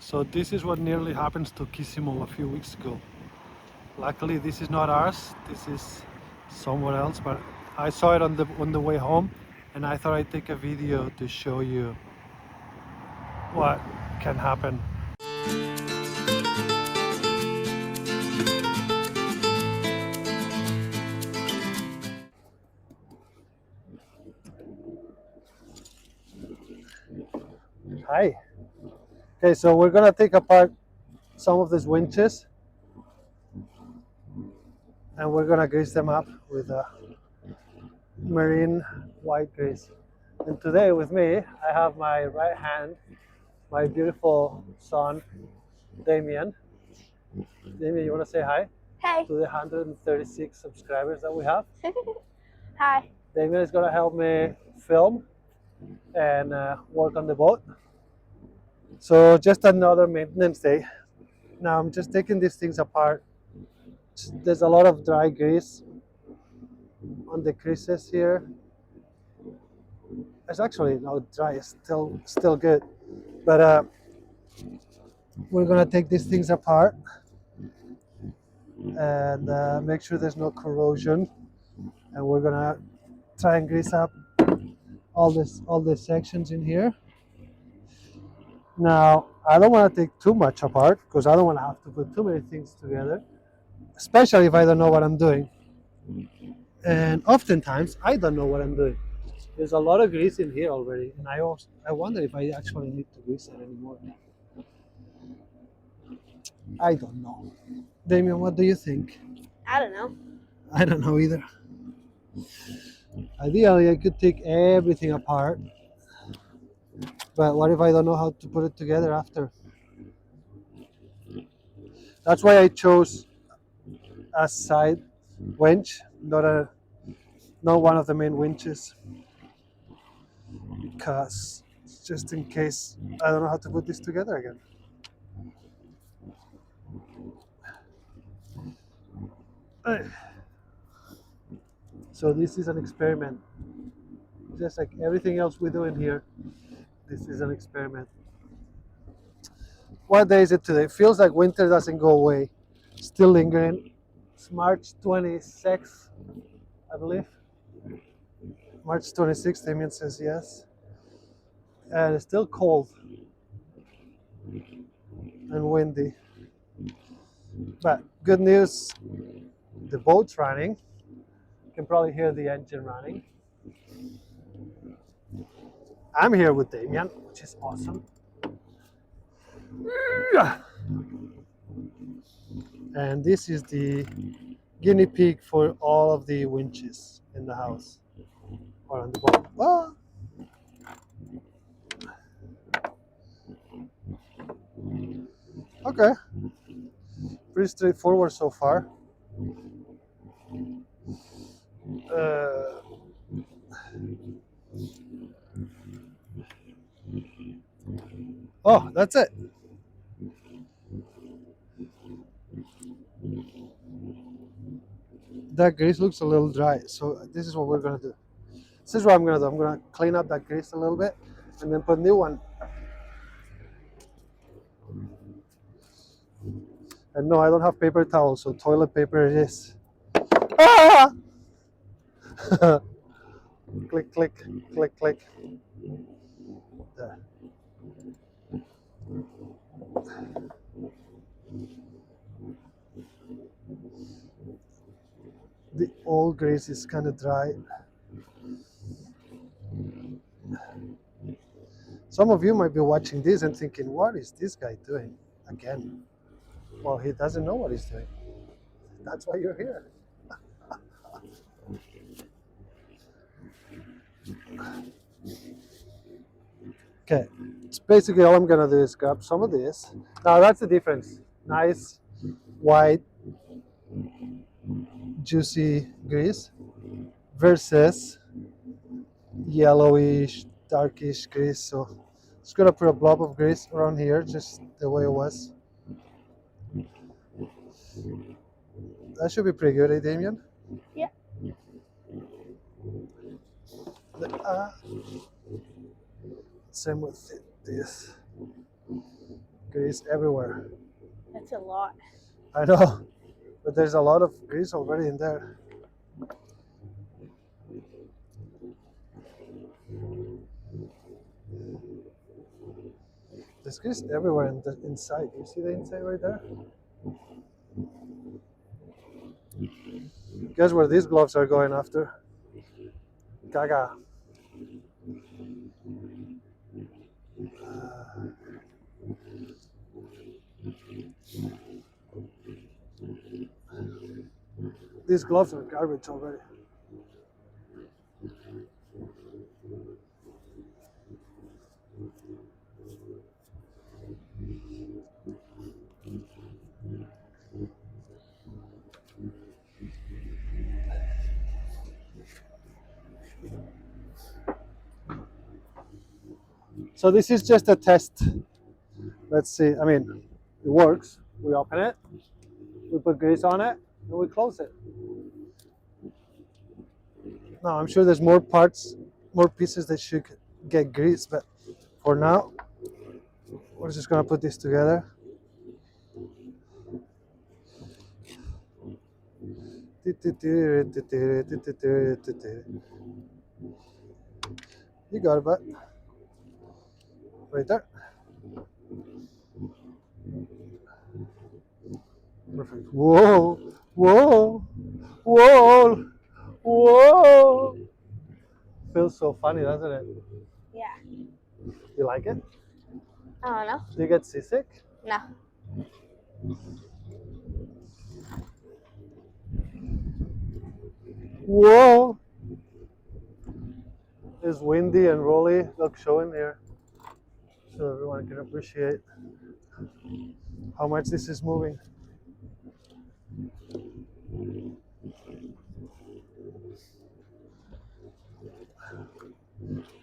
So this is what nearly happens to Kisimul a few weeks ago. Luckily this is not ours, this is somewhere else, but I saw it on the way home and I thought I'd take a video to show you what can happen. Hi. Okay, so we're gonna take apart some of these winches and we're gonna grease them up with a marine white grease. And today with me, I have my right hand, my beautiful son, Damien. Damien, you wanna say hi Hey. to the 136 subscribers that we have? Hi. Damien is gonna help me film and work on the boat. So just another maintenance day. Now I'm just taking these things apart. There's a lot of dry grease on the creases here. It's actually not dry, it's still good. But we're gonna take these things apart and make sure there's no corrosion. And we're gonna try and grease up all the sections in here. Now I don't want to take too much apart because I don't want to have to put too many things together, especially if I don't know what I'm doing. And oftentimes I don't know what I'm doing. There's a lot of grease in here already, and I wonder if I actually need to grease it anymore. I don't know. Damien, what do you think? I don't know. I don't know either. Ideally, I could take everything apart, but what if I don't know how to put it together after? That's why I chose a side winch, not one of the main winches, because just in case I don't know how to put this together again. So this is an experiment, just like everything else we do in here. This is an experiment. What day is it today? Feels like winter doesn't go away. Still lingering. It's March 26th, I believe. March 26th, Damien says yes. And it's still cold and windy. But good news, the boat's running. You can probably hear the engine running. I'm here with Damien, which is awesome. And this is the guinea pig for all of the winches in the house or on the boat. Ah! Okay, pretty straightforward so far. Uh, oh, that's it. That grease looks a little dry, so this is what we're gonna do. This is what I'm gonna do. I'm gonna clean up that grease a little bit and then put new one. And no, I don't have paper towels, so toilet paper it is. Ah! Click, click, click, click. There. The old grease is kind of dry. Some of you might be watching this and thinking, what is this guy doing again? Well, he doesn't know what he's doing. That's why you're here. Okay, it's basically all I'm gonna do is grab some of this. Now that's the difference. Nice, white, juicy grease versus yellowish, darkish grease. So just gonna put a blob of grease around here, just the way it was. That should be pretty good, eh, Damien? Yeah. Same with this. grease everywhere. That's a lot. I know, but there's a lot of grease already in there. There's grease everywhere in the inside. You see the inside right there? Guess where these gloves are going after? Gaga. These gloves are garbage already. So this is just a test. Let's see. I mean, it works. We open it, we put grease on it, and we close it. Now I'm sure there's more parts, more pieces that should get grease, but for now, we're just gonna put this together. You got it, bud. Right there. Perfect. Whoa, whoa, whoa, whoa. Feels so funny, doesn't it? Yeah. You like it? I don't know. Do you get seasick? No. Whoa! It's windy and rolly. Look, showing here, so everyone can appreciate how much this is moving.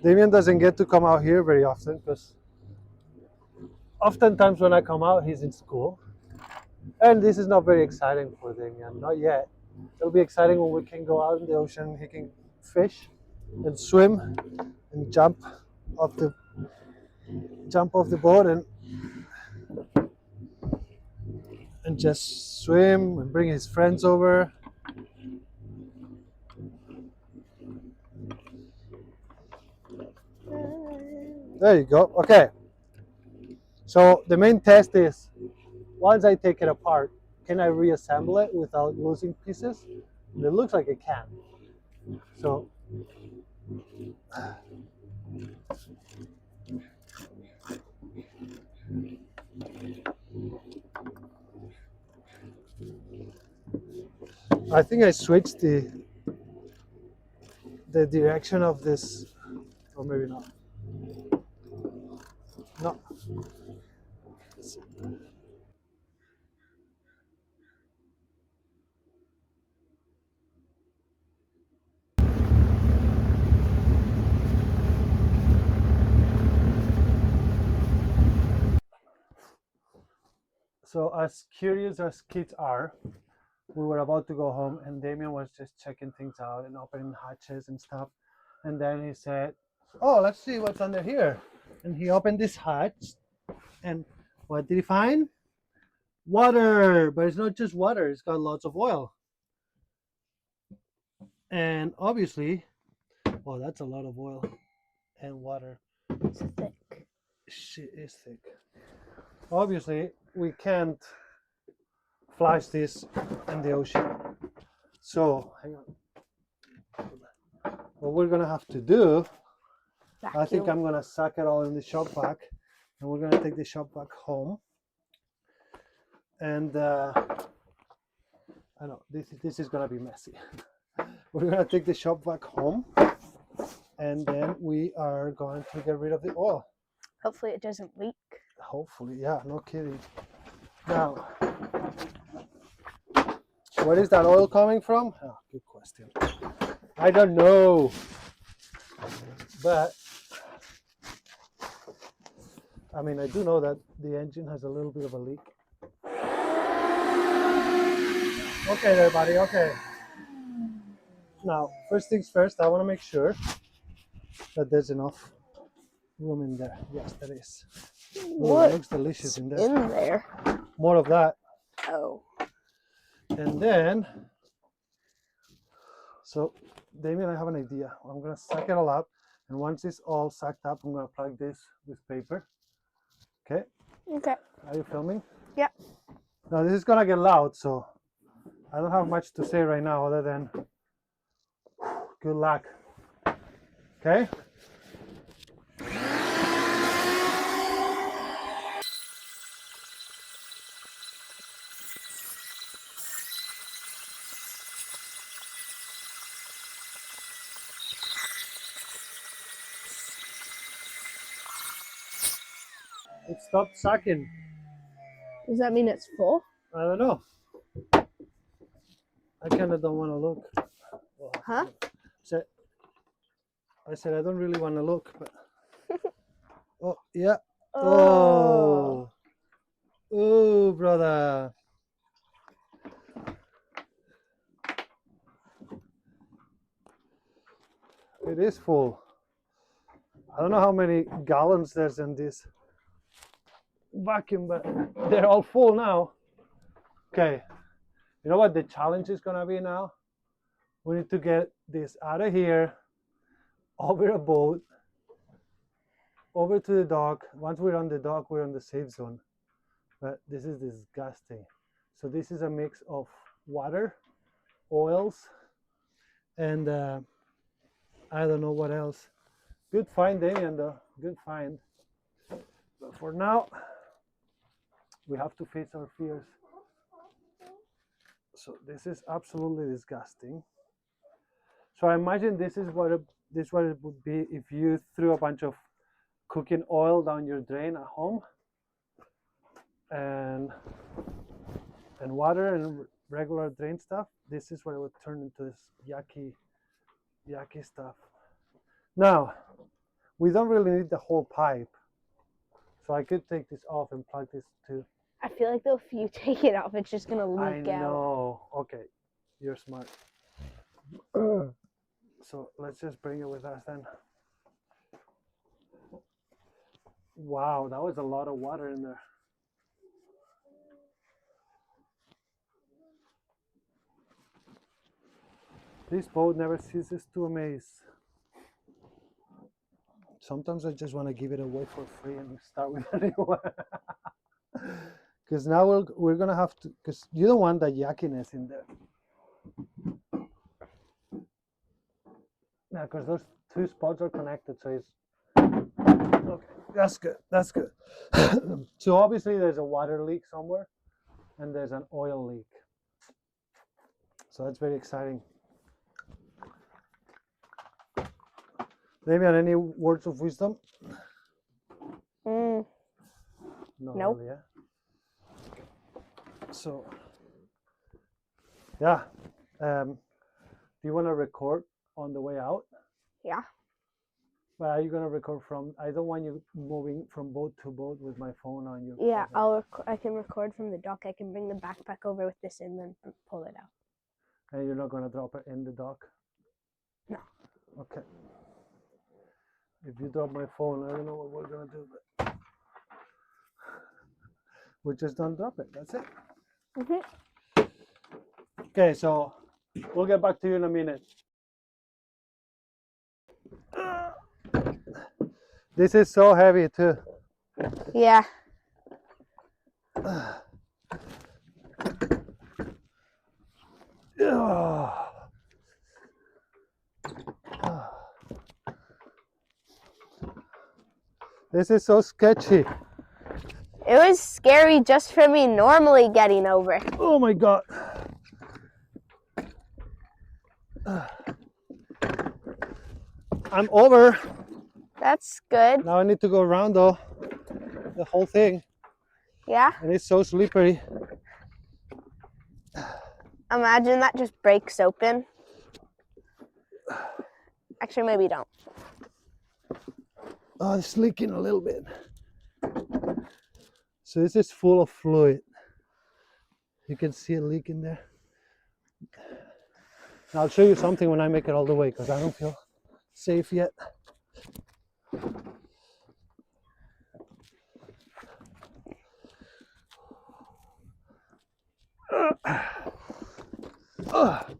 Damien doesn't get to come out here very often because oftentimes when I come out, he's in school. And this is not very exciting for Damien, not yet. It'll be exciting when we can go out in the ocean, he can fish and swim and off the jump off the boat and just swim and bring his friends over. There you go. Okay. So the main test is once I take it apart, can I reassemble it without losing pieces? And it looks like it can. So I think I switched the direction of this, or maybe not. No. So as curious as kids are, we were about to go home and Damien was just checking things out and opening hatches and stuff. And then he said, oh, let's see what's under here. And he opened this hatch and what did he find? Water, but it's not just water, it's got lots of oil. And obviously, oh, that's a lot of oil and water. It's thick. Shit is thick. Obviously, we can't flush this in the ocean. So, hang on. What we're gonna have to do, I think I'm gonna sack it all in the shop vac, and we're gonna take the shop vac home. And I know this is gonna be messy. We're gonna take the shop vac home, and then we are going to get rid of the oil. Hopefully it doesn't leak. Hopefully, yeah, no kidding. Now, where is that oil coming from? Oh, good question. I don't know, but I mean, I do know that the engine has a little bit of a leak. Okay there, buddy, okay. Now, first things first, I want to make sure that there's enough room in there. Yes, there is. Oh, it looks delicious in there. in there? More of that. Oh. And then, so Damien, I have an idea. I'm gonna suck it all up, and once it's all sucked up, I'm gonna plug this with paper. Okay? Okay. Are you filming? Yeah. Now this is gonna get loud, so I don't have much to say right now other than good luck. Okay? It stopped sucking. Does that mean it's full? I don't know. I kind of don't want to look. Well, Huh? I said I don't really want to look, but oh yeah. Oh. Oh, brother. It is full. I don't know how many gallons there's in this vacuum, but they're all full now. Okay. You know what the challenge is gonna be now? We need to get this out of here, over a boat, over to the dock. Once we're on the dock, we're on the safe zone. But this is disgusting. So this is a mix of water, oils, and I don't know what else. Good find, Damien, though. Good find. But for now, we have to face our fears. So this is absolutely disgusting. So I imagine this is what it would be if you threw a bunch of cooking oil down your drain at home, and water and regular drain stuff. This is what it would turn into, this yucky stuff. Now, we don't really need the whole pipe, so I could take this off and plug this to. I feel like though if you take it off, it's just gonna leak I out. know. Okay, you're smart. So let's just bring it with us then. Wow, that was a lot of water in there. This boat never ceases to amaze. Sometimes I just want to give it away for free and start with a new one. Because now we're gonna have to, because you don't want that yuckiness in there. Yeah, because those two spots are connected, so it's okay. That's good. That's good. So obviously there's a water leak somewhere, and there's an oil leak. So that's very exciting. Damian, any words of wisdom? Mm. No, Nope. really, yeah. So, yeah. Do you want to record on the way out? Yeah. But are you going to record from? I don't want you moving from boat to boat with my phone on you. Yeah, I can record from the dock. I can bring the backpack over with this and then pull it out. And you're not going to drop it in the dock? No. Okay. If you drop my phone, I don't know what we're going to do, but we just don't drop it. That's it. Mm-hmm. Okay, so we'll get back to you in a minute. This is so heavy too. Yeah. This is so sketchy. It was scary just for me normally getting over. Oh my God. I'm over. That's good. Now I need to go around though, the whole thing. Yeah. And it's so slippery. Imagine that just breaks open. Actually, maybe don't. Oh, it's leaking a little bit. So this is full of fluid. You can see it leaking there. Now I'll show you something when I make it all the way, because I don't feel safe yet.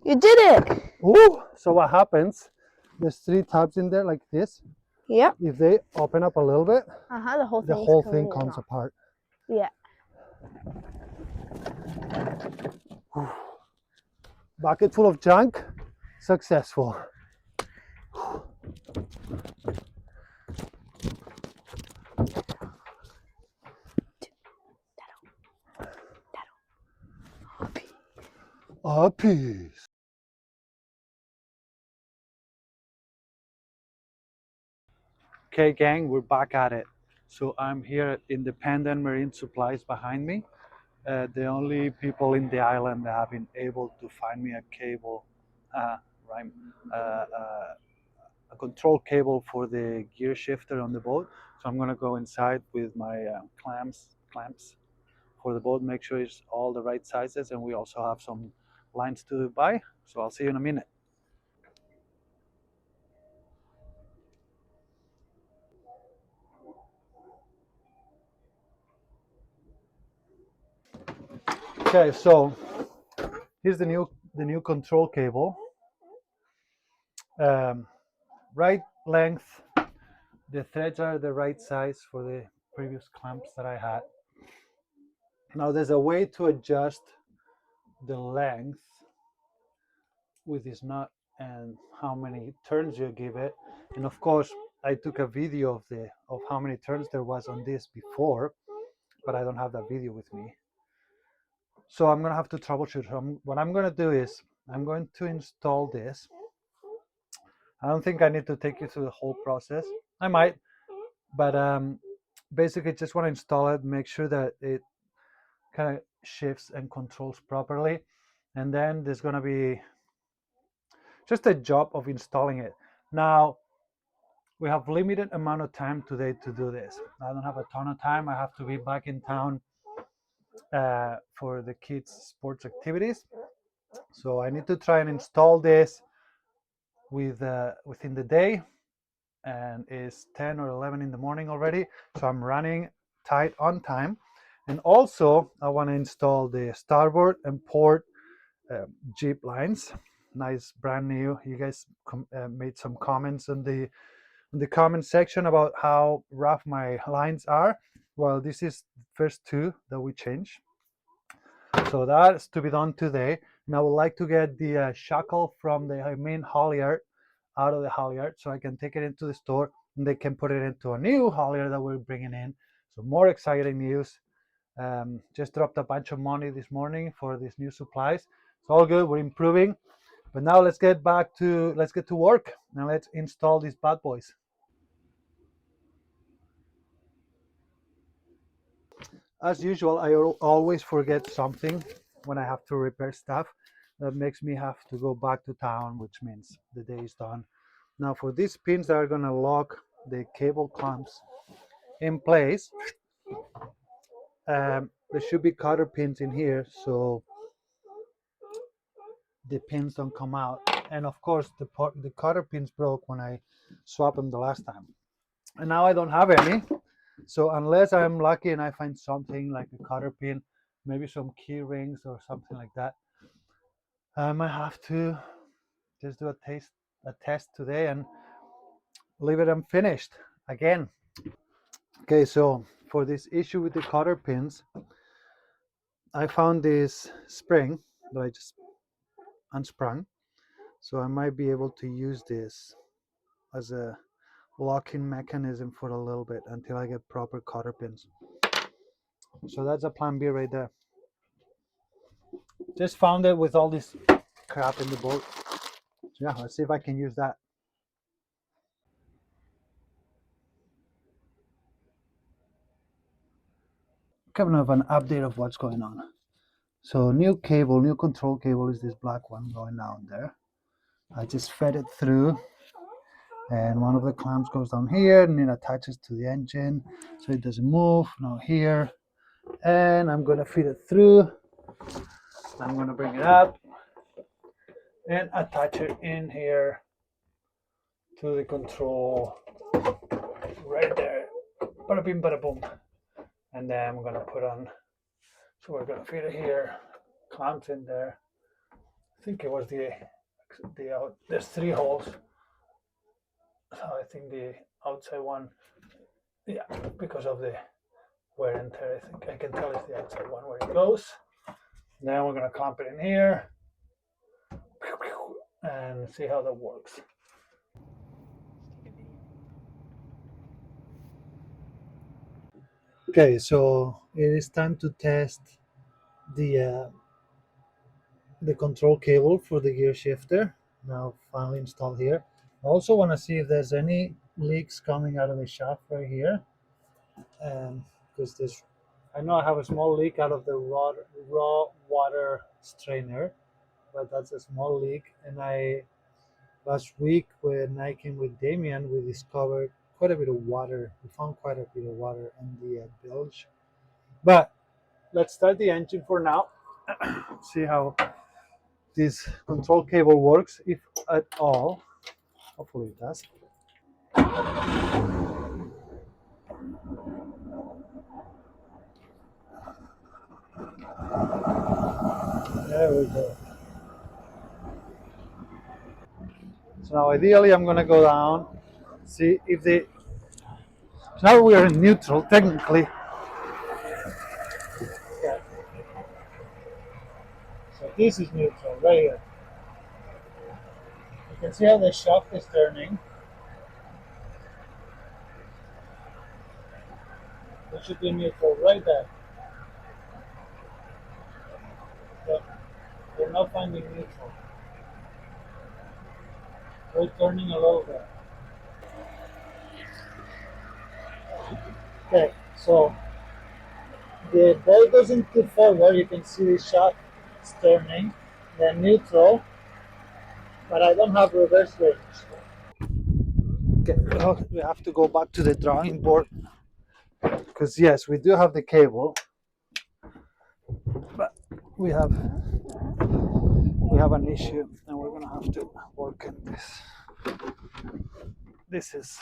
You did it! Ooh. So what happens? There's 3 tabs in there like this. Yep. If they open up a little bit, The whole the thing's whole coming thing comes off. apart. Yeah. Bucket full of junk, successful. A piece. Okay, gang, we're back at it. So I'm here at Independent Marine Supplies behind me. The only people in the island that have been able to find me a cable, rhyme, a control cable for the gear shifter on the boat. So I'm gonna go inside with my clamps for the boat, make sure it's all the right sizes, and we also have some lines to buy. So I'll see you in a minute. Okay, so here's the new control cable. Um, right length. The threads are the right size for the previous clamps that I had. Now there's a way to adjust the length with this nut and how many turns you give it. And of course, I took a video of how many turns there was on this before, but I don't have that video with me. So I'm gonna have to troubleshoot. What I'm gonna do is I'm going to install this. I don't think I need to take you through the whole process. I might, but basically just want to install it, make sure that it kind of shifts and controls properly, and then there's gonna be just a job of installing it. Now we have limited amount of time today to do this. I don't have a ton of time. I have to be back in town for the kids' sports activities. So I need to try and install this within the day, and it's 10 or 11 in the morning already. So I'm running tight on time. And also I want to install the starboard and port Jeep lines. Nice, brand new. You guys made some comments in the comment section about how rough my lines are. Well, this is the first 2 that we changed. So that's to be done today. And I would like to get the shackle from the main halyard out of the halyard so I can take it into the store and they can put it into a new halyard that we're bringing in. So more exciting news. Just dropped a bunch of money this morning for these new supplies. It's all good. We're improving. But now let's get to work and let's install these bad boys. As usual, I always forget something when I have to repair stuff. That makes me have to go back to town, which means the day is done. Now for these pins that are gonna lock the cable clamps in place, there should be cotter pins in here so the pins don't come out. And of course, the cotter pins broke when I swapped them the last time. And now I don't have any. So unless I'm lucky and I find something like a cotter pin, maybe some key rings or something like that, I might have to just do a test today and leave it unfinished again. Okay, so for this issue with the cotter pins, I found this spring that I just unsprung. So I might be able to use this as a locking mechanism for a little bit until I get proper cotter pins. So that's a plan B right there. Just found it with all this crap in the boat. So yeah, let's see if I can use that. Kind of an update of what's going on. So new cable, new control cable is this black one going down there. I just fed it through and one of the clamps goes down here and it attaches to the engine so it doesn't move. Now here, and I'm gonna feed it through. I'm gonna bring it up and attach it in here to the control right there. Bada bing, bada boom. And then I'm gonna put on, so we're gonna feed it here, clamps in there, think it was there's 3 holes, so I think the outside one, yeah, because of the wear and tear, I think I can tell it's the outside one where it goes. Now we're gonna clamp it in here and see how that works. Okay, so it is time to test the the control cable for the gear shifter. Now finally installed here. I also want to see if there's any leaks coming out of the shaft right here, because there's, I know I have a small leak out of the raw water strainer, but that's a small leak. And I last week when I came with Damien, we discovered quite a bit of water. We found quite a bit of water in the bilge. But let's start the engine for now. See how this control cable works, if at all. Hopefully it does. There we go. So now ideally I'm gonna go down, see if the, so now we are in neutral technically. Yeah. So this is neutral right here. You can see how the shaft is turning. It should be neutral right there. But we're not finding neutral. We're turning a little bit. Okay, so the ball goes into forward. You can see the shaft is turning, then neutral, but I don't have reverse range. Okay, well, we have to go back to the drawing board because yes, we do have the cable, but we have an issue, and we're gonna have to work on this. This is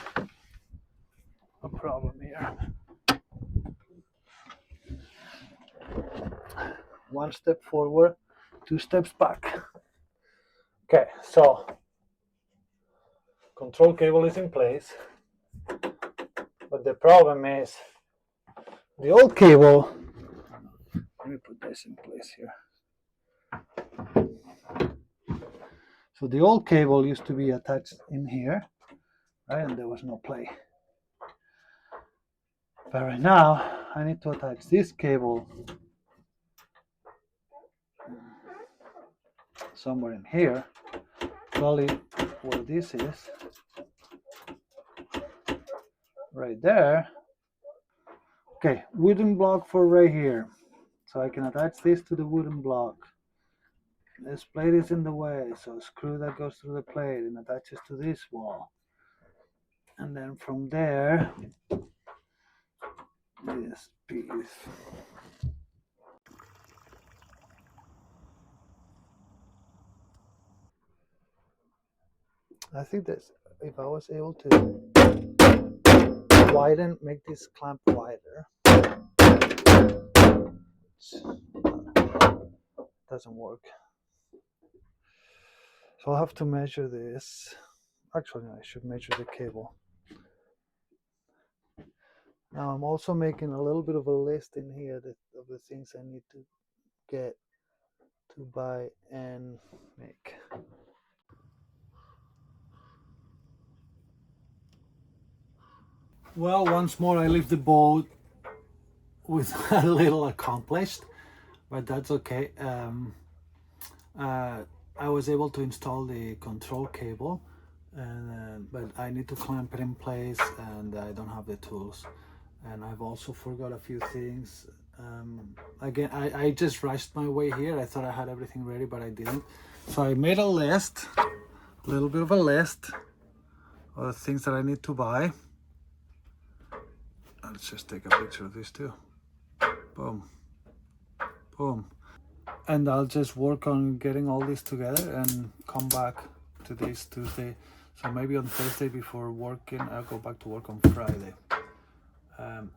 a problem here. One step forward, 2 steps back. Okay, so control cable is in place, but the problem is the old cable. Let me put this in place here. So the old cable used to be attached in here, right? And there was no play. But right now, I need to attach this cable somewhere in here. Probably where this is, right there. Okay, wooden block for right here. So I can attach this to the wooden block. This plate is in the way, so a screw that goes through the plate and attaches to this wall. And then from there, this piece. I think that if I was able to widen, make this clamp wider, doesn't work. So I'll have to measure this. Actually, no, I should measure the cable. Now I'm also making a little bit of a list in here of the things I need to get to buy and make. Well, once more I leave the boat with a little accomplished, but that's okay. I was able to install the control cable, and but I need to clamp it in place, and I don't have the tools. And I've also forgot a few things. Again, I just rushed my way here. I thought I had everything ready, but I didn't. So I made a list, a little bit of a list of the things that I need to buy. Let's just take a picture of this too. Boom, boom. And I'll just work on getting all this together and come back to this Tuesday. So maybe on Thursday before working, I'll go back to work on Friday.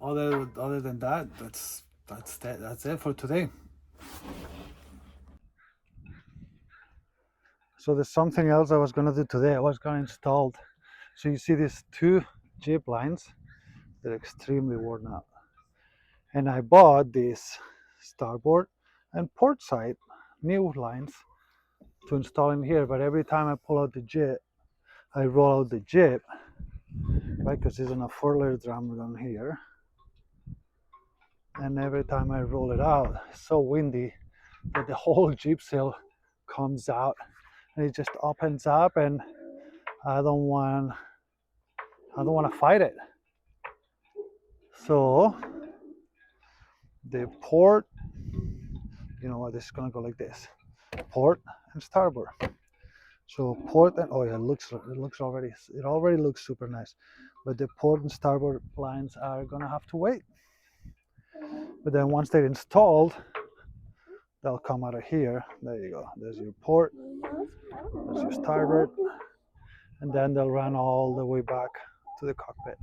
Other than that, that's it for today. So there's something else I was gonna do today. I was gonna install. So you see these two jib lines, they're extremely worn out. And I bought this starboard and port side new lines to install in here. But every time I pull out the jib, I roll out the jib, right? Because it's on a furler drum down here. And every time I roll it out, it's so windy that the whole jib sail comes out and it just opens up, and I don't want to fight it. So the port, you know what, this is gonna go like this: port and starboard. So port and, oh yeah, it already looks super nice, but the port and starboard lines are gonna have to wait. But then once they're installed, they'll come out of here. There you go. There's your port. There's your starboard, and then they'll run all the way back to the cockpit.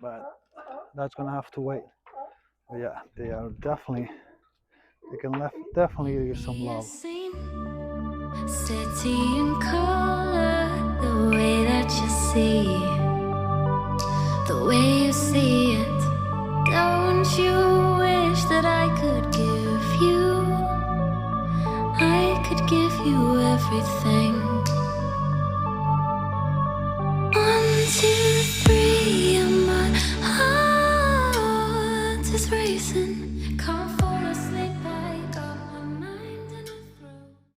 But that's gonna have to wait. But yeah, they are definitely, definitely use some love. Steady and calm.